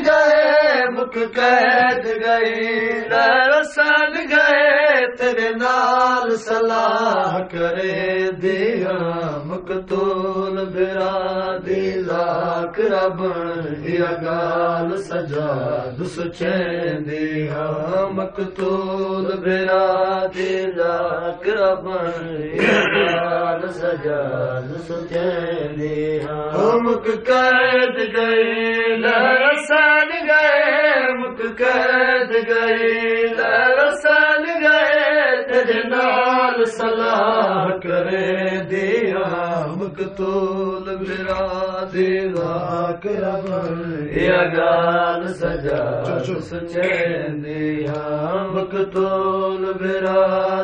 गए मुख कैद गई रसन गए तेरे नाल सलाह करे दिया मकतूल बिरा दी लाख रब या गाल सजा दुस दिया मकतूल बिरा दी लाख रब या गाल सजा दुस दिया मुख कैद गई रसन गए मुख कैद गई रसन गए तेरे नाल सलाह करे दिया मकतूल बिरा दी लाख रब या गाल सजा दिया मकतूल बिरा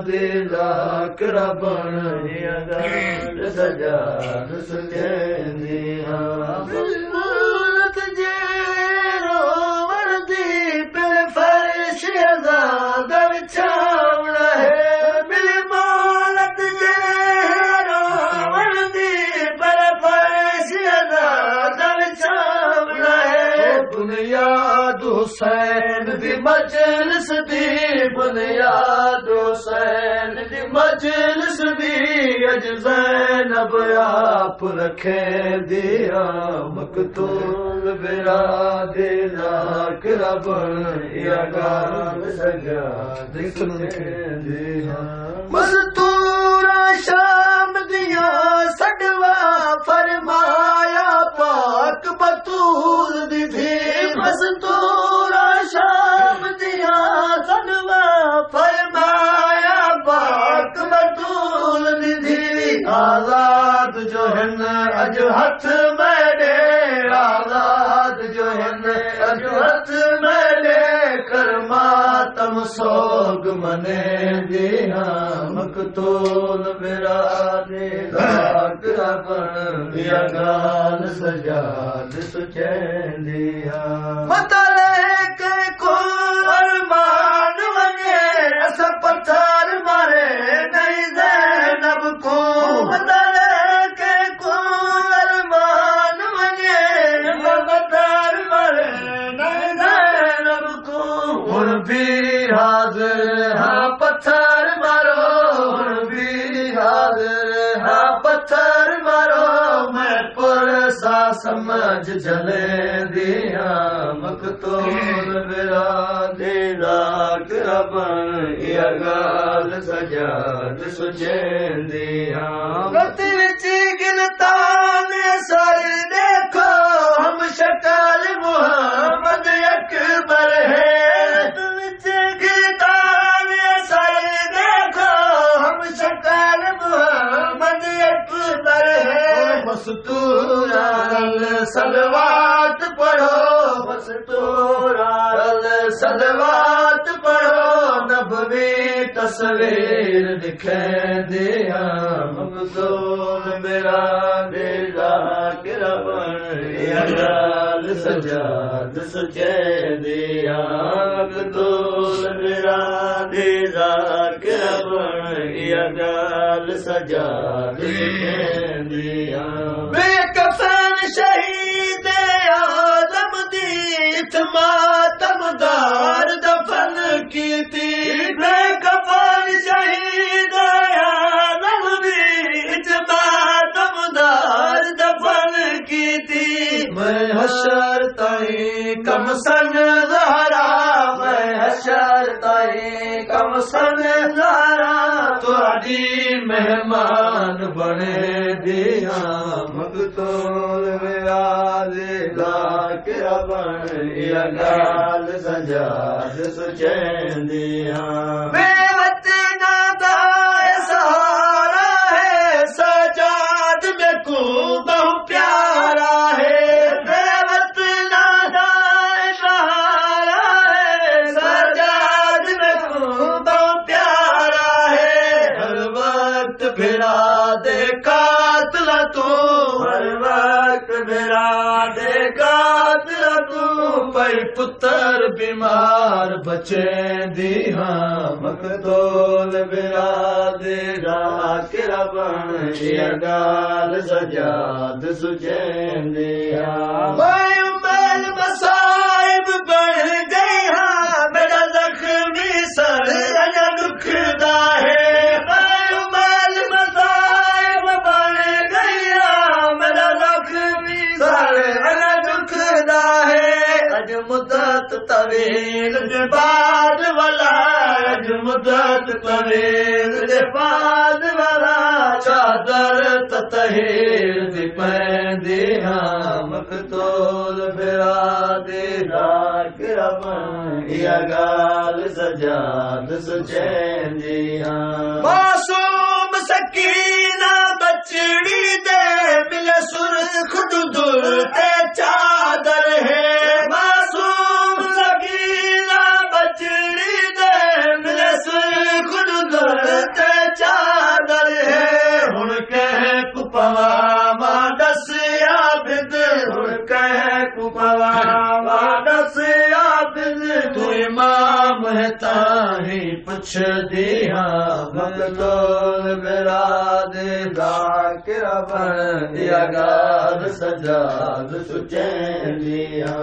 दी लाख रब या गाल सजा दिया बुनियाद हुसैन दी मजलिस दी बुनियाद हुसैन दी मजलिस दी अज ज़ैनब आप रखे दिया मकतूल बिरा दे लाख रब या गाल सजा दिया मज़दूरा शाम दिया सडवा फरमाया पाक बतूल दी मज़दूरा शाम दिया सडवा फरमाया पाक बतूल दी आज़ाद जो हिन अज हथ मेरे आज़ाद जो हिन अज हथ मेरे कर मातम सोग मने दिया मकतूल बिरा दे लाख रब या गाल सजा दिया मतले के को अरमान वने अस पत्थर मारे नहीं ज़ैनब को मतले के को अरमान वने पत्थर मारे नहीं ज़ैनब को हुन भी हाजिर हाँ पत्थर मारो हुन भी हाजिर हाँ पत्थर मारो मैं पुरसा समझ जले दिया मकतूल बिरा दे लाख रब या गाल सजा दिया गिलतान सर देखो हम शक्ल मोहम्मद अकबर है गिलतान सर देखो हम शक्ल मोहम्मद अकबर है मस्तूरा सलवात पढ़ो मस्तूरा सलवात पढ़ो नबवी तस्वीर दिखे दिया मकतूल बिरा दे लाख रब या गाल सजा दिया मकतूल बिरा दे लाख रब या गाल सजा दिया बेकफन शहीद आदम दी मातमदार दफन की थी बेकफन शहीद आदम दी मातमदार दफन की थी मैं हशर ताई कम सन ज़हरा मैं हशर ताई कम सन ज़हरा तुहाडी मेहमान बने दिया मकतूल बिरा दे लाख रब या गाल सजा दिया बेवतना दा सहारा है सजाद में को बहु प्यारा है बेवतना दा सहारा है सजाद में को बहु प्यारा है हर वक्त फिरा दे कातिल तू हर वक्त फिरा दे कातिल तू पई पुत्र बीमार बचे दिया मकतूल बिरा दे लाख रब या गाल सजा दिया मुद्दत तवील जे बाद वाला अज मुद्दत तवील जे बाद वाला चादर ततहीर दी पैंदी हाँ मकतूल बिरादे राकिरमन या गाल सजाद सुचैंदी हाँ मासूम सकीना बचड़ी दे मिले सुरख दुदुर ते चादर है मासूम सकीना बचड़ी दे मिले सुरख दुदुर ते चादर है हुन कह कुपवा मां दस या बिद हुन कह कुपवा मां दस या बिद तू इमाम है ताही पुछ दिया मकतूल बिरादे राकिरमन या गाल सजाद सुचैंदिया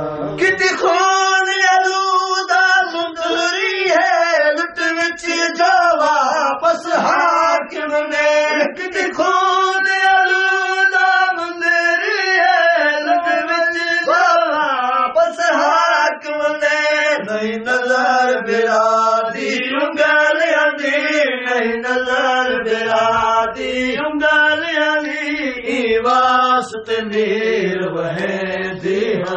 कित खून आलूदा सुंदरी है लुट विच जो वापस हाकिम ने कित खून आलूदा सुंदरी है लुट विच जो वापस हाकिम ने नहीं नजर बिरादी उंगल अंधी नहीं नजर बिरादी उंगल अंधी वास्ते नीर वहे दिया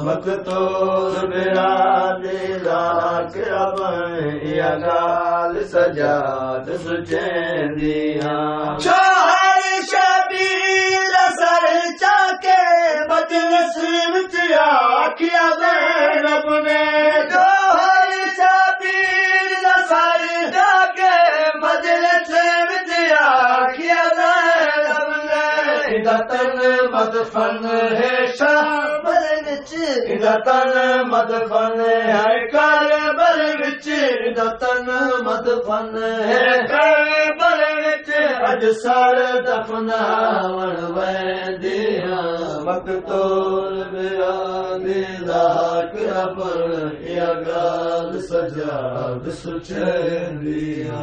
मकतूल बिरादे राकिरमन या गाल सजाद सुचैंदिया शोहर शबीर सर चाके मजलिस विच आखिया ज़ैनब ने शोहर शबीर सर चाके मजलिस विच आखिया ज़ैनब ने इदा तन मदफन है शाबल विच इदा तन मदफन है करबल विच इदा तन मदफन है करबल विच अज सर दफनावण वैंदिया मकतूल बिरादे राकिरमन या गाल सजाद सुचैंदिया